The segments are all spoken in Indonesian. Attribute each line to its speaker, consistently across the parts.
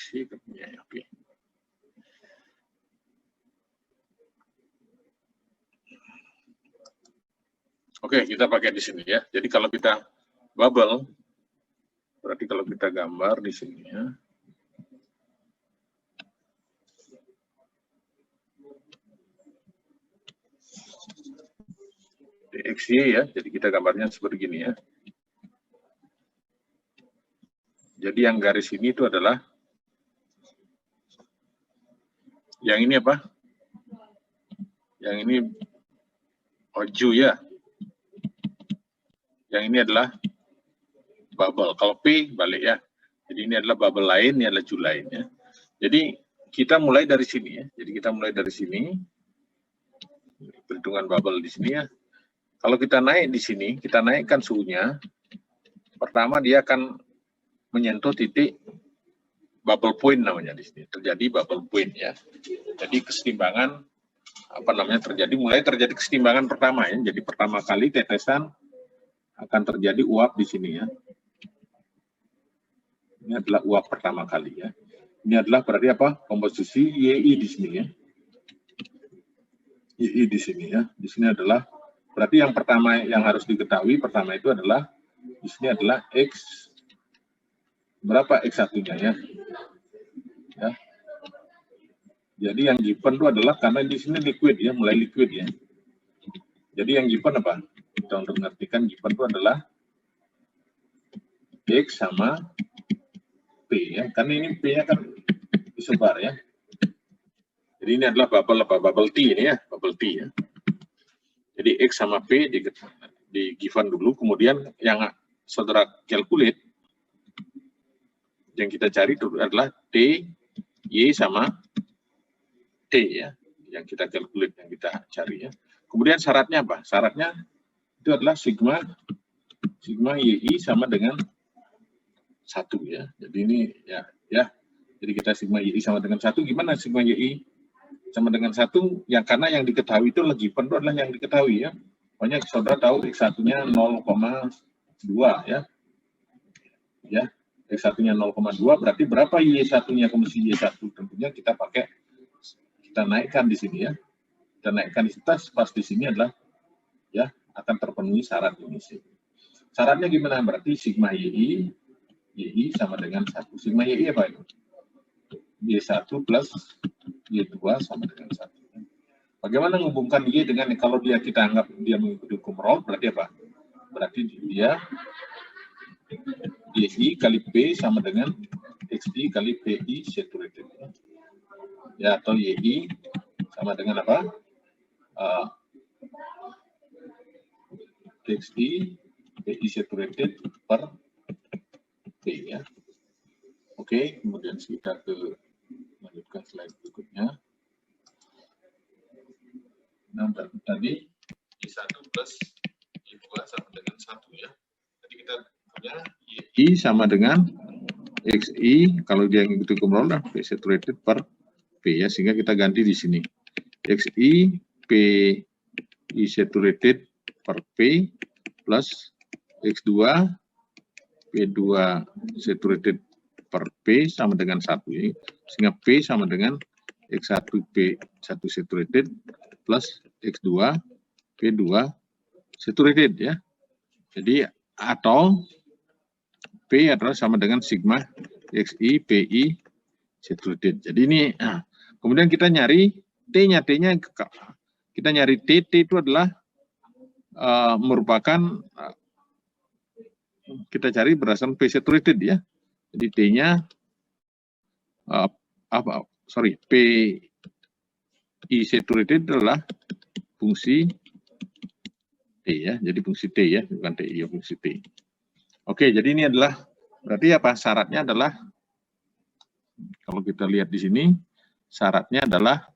Speaker 1: XY ya, oke. Oke, kita pakai di sini ya. Jadi kalau kita bubble, berarti kalau kita gambar di sini ya. DXY ya, jadi kita gambarnya seperti ini ya. Jadi yang garis ini itu adalah, yang ini apa? Yang ini oju ya. Yang ini adalah bubble. Kalau P balik ya. Jadi ini adalah bubble lain, ini adalah ju lain ya. Jadi kita mulai dari sini ya. Jadi kita mulai dari sini. Perhitungan bubble di sini ya. Kalau kita naik di sini, kita naikkan suhunya. Pertama dia akan menyentuh titik bubble point namanya di sini. Terjadi bubble point ya. Jadi kesetimbangan mulai terjadi kesetimbangan pertama ya. Jadi pertama kali tetesan akan terjadi uap di sini ya. Ini adalah uap pertama kali ya. Ini adalah berarti apa? Komposisi YI di sini ya. YI di sini ya. Di sini adalah berarti yang pertama yang harus diketahui pertama itu adalah di sini adalah X berapa X1-nya ya. Ya. Jadi yang given itu adalah karena di sini liquid ya, mulai liquid ya. Jadi yang given apa? Kita untuk mengartikan given itu adalah X sama P ya. Karena ini P-nya kan disebar ya. Jadi ini adalah bubble T ini ya, bubble T ya. Jadi X sama P di given dulu, kemudian yang saudara calculate, yang kita cari itu adalah T, Y sama T ya, yang kita calculate, yang kita cari ya. Kemudian syaratnya apa? Syaratnya itu adalah sigma YI sama dengan 1 ya. Jadi ini ya. Jadi kita sigma YI sama dengan 1, gimana sigma YI sama dengan 1? Yang karena yang diketahui itu given itu adalah yang diketahui ya. Pokoknya saudara tahu X1-nya 0,2 ya. Ya, X1-nya 0,2 berarti berapa Y1-nya komposisi Y1? Tentunya kita naikkan di sini ya. Kita naikkan di atas, pas di sini adalah ya akan terpenuhi syarat ini sih. Syaratnya gimana? Berarti sigma YI sama dengan 1. Sigma YI apa itu? Y1 plus Y2 sama dengan 1. Bagaimana menghubungkan Y dengan, kalau kita anggap dia mengikuti hukum Raoult, berarti apa? Berarti dia YI kali P sama dengan XI kali PI saturated. Ya, atau YI sama dengan apa? XI PI saturated per P ya. Oke, kemudian kita lanjutkan slide berikutnya. Nah, tadi Y1 plus Y2 sama dengan 1 ya. Jadi kita punya YI sama dengan XI, kalau dia mengikuti hukum Raoult, P saturated per P ya, sehingga kita ganti di sini. XI PI saturated per P plus X2 P2 saturated per P sama dengan 1 ya. Sehingga P sama dengan X1 P1 saturated plus X2 P2 saturated ya. Jadi atau P adalah sama dengan sigma XI PI saturated. Jadi ini kemudian kita nyari T-nya kita nyari T itu adalah merupakan kita cari berdasarkan P saturated ya. Jadi T-nya PI saturated adalah fungsi T ya. Jadi fungsi T ya, bukan TI ya, fungsi T. Oke, jadi ini adalah berarti apa? Syaratnya adalah kalau kita lihat di sini syaratnya adalah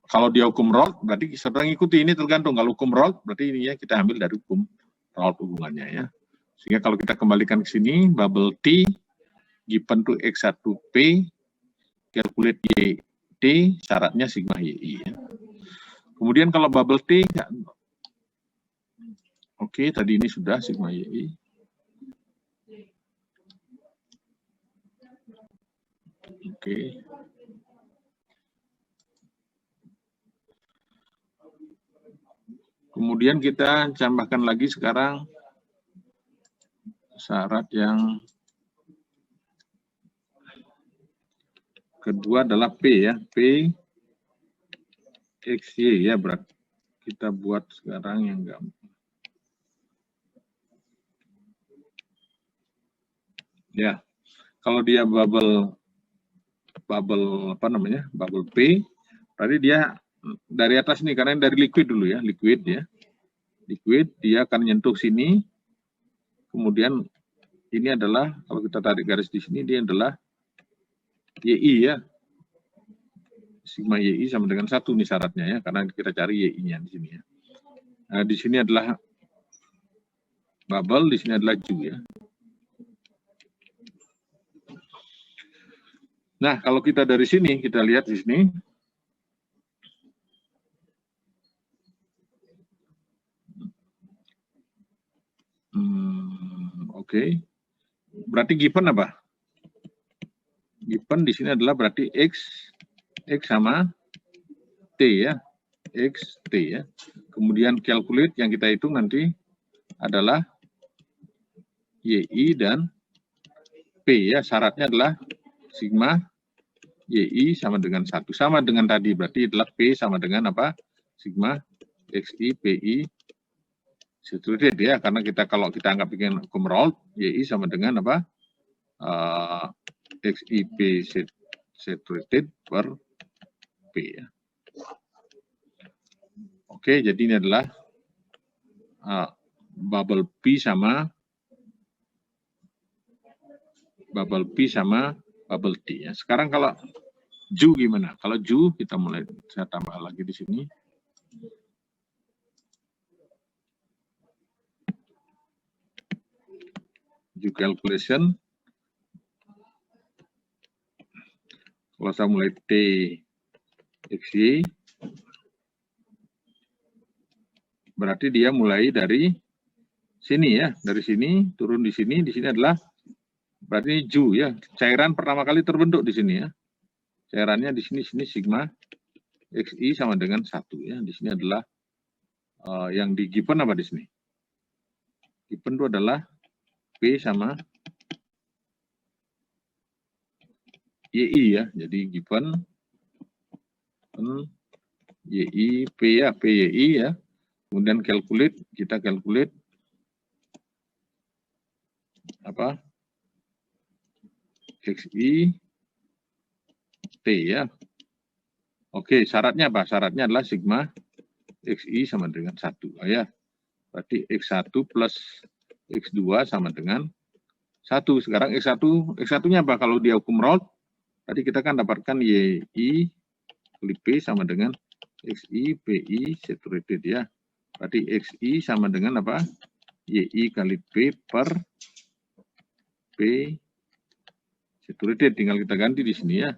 Speaker 1: kalau dia hukum Raoult berarti saudara ngikuti, ini tergantung. Kalau hukum Raoult berarti ini ya kita ambil dari hukum Raoult hubungannya ya. Sehingga kalau kita kembalikan ke sini, bubble T given to X1P calculate YT, syaratnya sigma YI ya. Kemudian kalau bubble T, oke, tadi ini sudah sigma YI. Oke. Kemudian kita tambahkan lagi sekarang syarat yang kedua adalah P ya. P XY ya, berarti kita buat sekarang yang gampang. Ya, kalau dia bubble apa namanya? Bubble P, berarti dia dari atas nih, karena dari liquid dulu ya, liquid ya. Liquid dia akan nyentuh sini. Kemudian ini adalah, kalau kita tarik garis di sini, dia adalah YI ya. Sigma YI sama dengan 1 nih syaratnya ya, karena kita cari YI-nya di sini ya. Nah, di sini adalah bubble, di sini adalah Ju ya. Nah, kalau kita dari sini, kita lihat di sini. Oke. Berarti given apa? Given di sini adalah berarti X sama T ya. X, T ya. Kemudian calculate yang kita hitung nanti adalah YI dan P ya. Syaratnya adalah sigma YI sama dengan 1. Sama dengan tadi, berarti adalah P sama dengan apa? Sigma XI PI saturated ya. Karena kita kalau kita anggap bikin Kumrold, YI sama dengan apa? XI P saturated per P ya. Oke, jadi ini adalah bubble P sama bubble T ya. Sekarang kalau Ju gimana? Kalau Ju kita mulai, saya tambah lagi di sini. Ju calculation. Kalau saya mulai T XY, berarti dia mulai dari sini ya, dari sini turun di sini adalah berarti Ju ya. Cairan pertama kali terbentuk di sini ya. Cairannya di sini sigma XI sama dengan 1 ya. Di sini adalah yang di given apa di sini? Given itu adalah P sama YI ya. Jadi given YI P ya, PYI ya. Kemudian calculate, kita calculate apa? XI T ya. Oke, syaratnya apa? Syaratnya adalah sigma XI sama dengan 1 ya. Berarti X1 plus X2 sama dengan 1. Sekarang X1-nya apa? Kalau dia hukum Raoult, tadi kita kan dapatkan YI kali P sama dengan XI PI saturated ya. Berarti XI sama dengan apa? YI kali P per P saturated. Tinggal kita ganti di sini ya.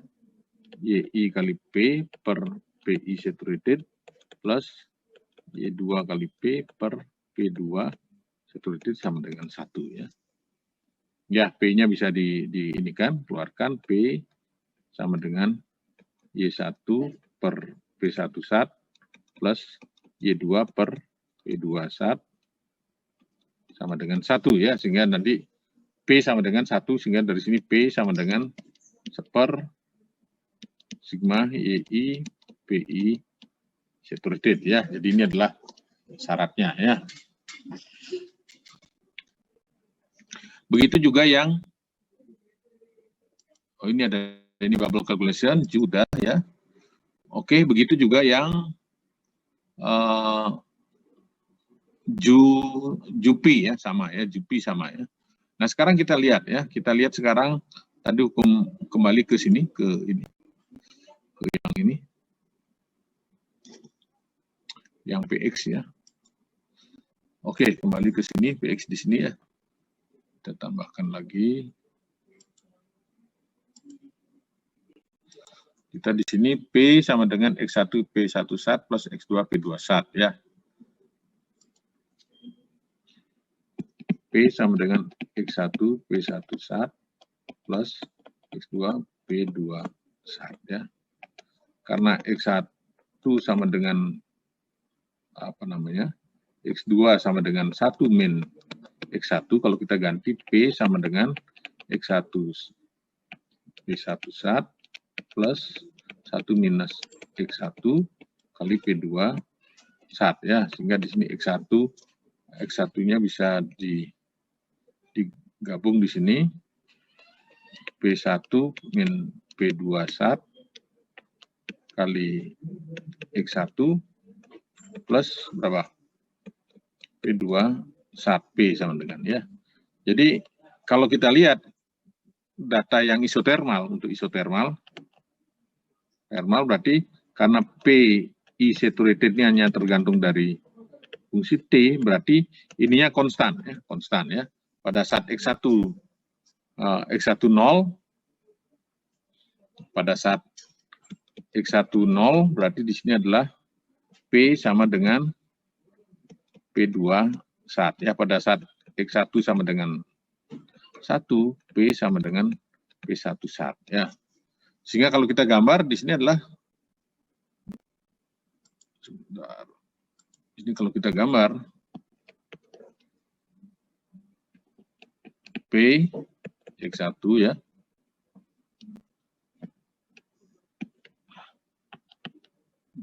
Speaker 1: YI kali P per PI saturated plus Y2 kali P per P2 saturated sama dengan 1 ya. Ya, P-nya bisa diinikan, keluarkan P sama dengan Y1 per P1 sat plus Y2 per P2 sat sama dengan 1 ya, sehingga nanti P sama dengan 1, sehingga dari sini P sama dengan seper sigma YI PI saturated ya. Jadi ini adalah syaratnya ya. Begitu juga yang ini ada ini bubble calculation juga ya. Oke, begitu juga yang Jupi ya, sama ya, Jupi sama ya. Nah, sekarang kita lihat ya, sekarang tadi hukum kembali ke sini, ke ini. Ke yang ini. Yang PX ya. Oke, kembali ke sini, PX di sini ya. Kita tambahkan lagi. Kita di sini P sama dengan X1 P1 sat plus X2 P2 sat ya. P sama dengan X1 P1 sat plus X2 P2 sat ya. Karena X1 sama dengan apa namanya? X2 sama dengan 1 min X1, kalau kita ganti P sama dengan X1 P1 sat plus 1 minus X1 kali P2 sat ya, sehingga di sini X1-nya bisa digabung di sini P1 min P2 sat kali X1 plus berapa? P2 sat P sama dengan ya. Jadi kalau kita lihat data yang isotermal, untuk isotermal berarti karena P I saturated-nya hanya tergantung dari fungsi T, berarti ininya konstan ya. Pada saat X1 0, pada saat X1 0 berarti di sini adalah P sama dengan P2 sat ya. Pada saat X1 sama dengan 1, P sama dengan P1 sat ya. Sehingga kalau kita gambar di sini adalah sebentar. Ini kalau kita gambar P X1 ya.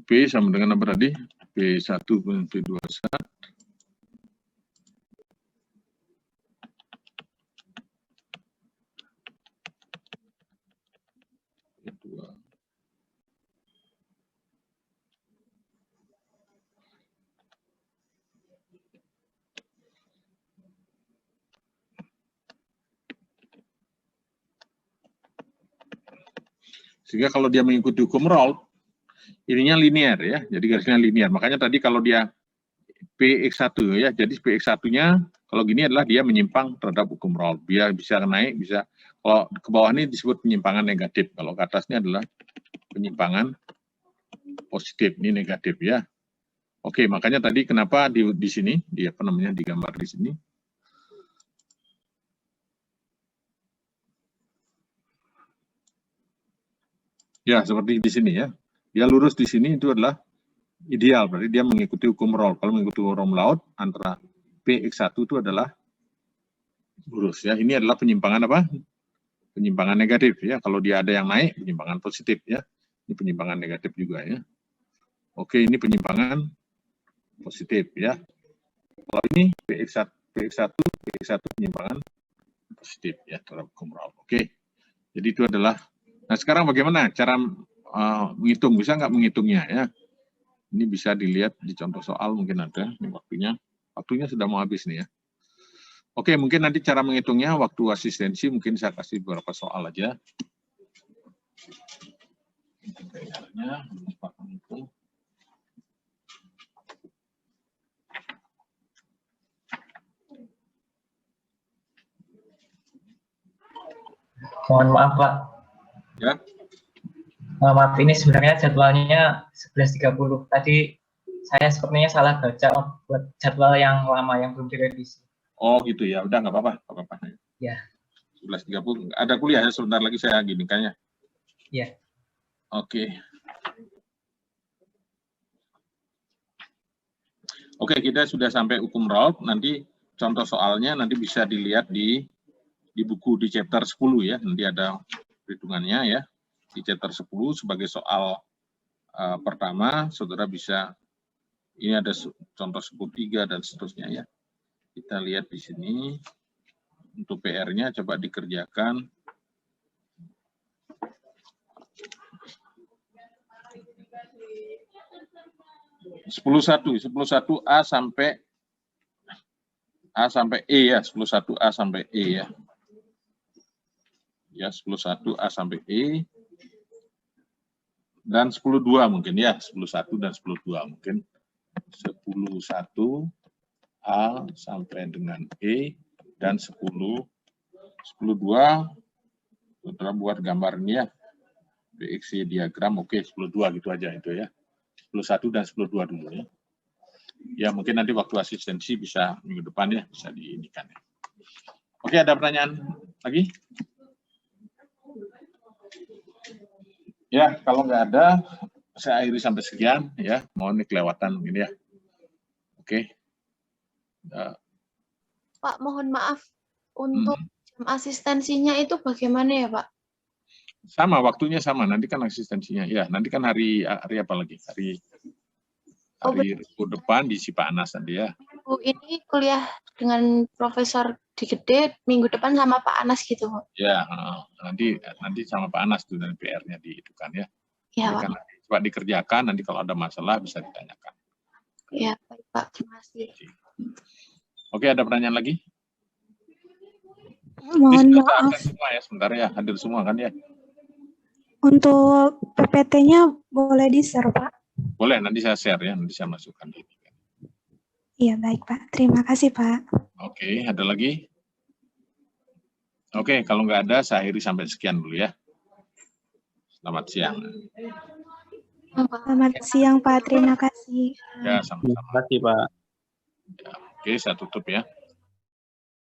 Speaker 1: P sama dengan apa tadi? P1 plus P2 sat. Sehingga kalau dia mengikuti hukum Raoult, ininya linear ya, jadi garisnya linear. Makanya tadi kalau dia PX1 ya, jadi PX1-nya kalau gini adalah dia menyimpang terhadap hukum Raoult. Dia bisa naik, bisa, kalau ke bawah ini disebut penyimpangan negatif, kalau ke atasnya adalah penyimpangan positif, ini negatif ya. Oke, makanya tadi kenapa di sini, dia apa namanya, digambar di sini. Ya, seperti di sini ya. Dia lurus di sini itu adalah ideal, berarti dia mengikuti hukum Raoult. Kalau mengikuti hukum Raoult, antara PX1 itu adalah lurus ya. Ini adalah penyimpangan apa? Penyimpangan negatif ya. Kalau dia ada yang naik, penyimpangan positif ya. Ini penyimpangan negatif juga ya. Oke, ini penyimpangan positif ya. Kalau ini PX1 penyimpangan positif ya terhadap hukum Raoult. Oke. Jadi itu adalah. Nah, sekarang bagaimana cara menghitung? Bisa nggak menghitungnya ya? Ini bisa dilihat di contoh soal, mungkin ada. Ini waktunya sudah mau habis nih ya. Oke, mungkin nanti cara menghitungnya waktu asistensi mungkin saya kasih beberapa soal aja.
Speaker 2: Mohon maaf Pak.
Speaker 1: Ya.
Speaker 2: Maaf, ini sebenarnya jadwalnya 11.30. Tadi saya sepertinya salah baca buat jadwal yang lama yang belum direvisi.
Speaker 1: Oh gitu ya, udah nggak apa-apa.
Speaker 2: Ya.
Speaker 1: 11.30, ada kuliah ya sebentar lagi saya gini kayaknya.
Speaker 2: Ya.
Speaker 1: Oke. Oke, kita sudah sampai hukum Raoult. Nanti contoh soalnya nanti bisa dilihat di buku di chapter 10 ya. Nanti ada perhitungannya ya. Di chapter 10 sebagai soal pertama, saudara bisa, ini ada contoh 10.3 dan seterusnya ya. Kita lihat di sini, untuk PR-nya coba dikerjakan. Sepuluh satu A sampai E ya, 11A sampai E ya. Ya, 11A sampai E. Dan 10.2 mungkin ya, 11 dan 10.2 mungkin. 11A sampai dengan E dan 10.2 saudara buat gambar ini ya. PXY diagram, oke 10.2 gitu aja itu ya. 11 dan 10.2 dulu ya. Ya mungkin nanti waktu asistensi bisa minggu depan ya, bisa diinikan ya. Oke, ada pertanyaan lagi? Ya, kalau nggak ada, saya akhiri sampai sekian ya. Mohon kelewatan ini ya. Oke.
Speaker 3: Pak, mohon maaf untuk jam asistensinya itu bagaimana ya, Pak?
Speaker 1: Sama, waktunya sama. Nanti kan asistensinya. Ya, nanti kan hari apa lagi? Hari Rabu depan di Pak Anas nanti ya.
Speaker 3: Bu, ini kuliah dengan Profesor Digede minggu depan sama Pak Anas gitu, Bu.
Speaker 1: Ya, nanti sama Pak Anas tuh dan PR-nya diitukan ya.
Speaker 3: Ya,
Speaker 1: Pak. Coba dikerjakan, nanti kalau ada masalah bisa ditanyakan.
Speaker 3: Ya, baik Pak, terima kasih.
Speaker 1: Oke, ada pertanyaan lagi?
Speaker 4: Mohon maaf.
Speaker 1: Semua ya, sebentar ya, hadir semua kan ya?
Speaker 4: Untuk PPT-nya boleh di-share, Pak?
Speaker 1: Boleh, nanti saya share ya, nanti saya masukkan.
Speaker 4: Iya, baik Pak. Terima kasih, Pak.
Speaker 1: Oke, ada lagi? Oke, kalau nggak ada, saya akhiri sampai sekian dulu ya. Selamat siang.
Speaker 4: Selamat siang, Pak. Terima kasih.
Speaker 1: Ya, sama-sama.
Speaker 5: Terima kasih, Pak.
Speaker 1: Ya, oke, saya tutup ya.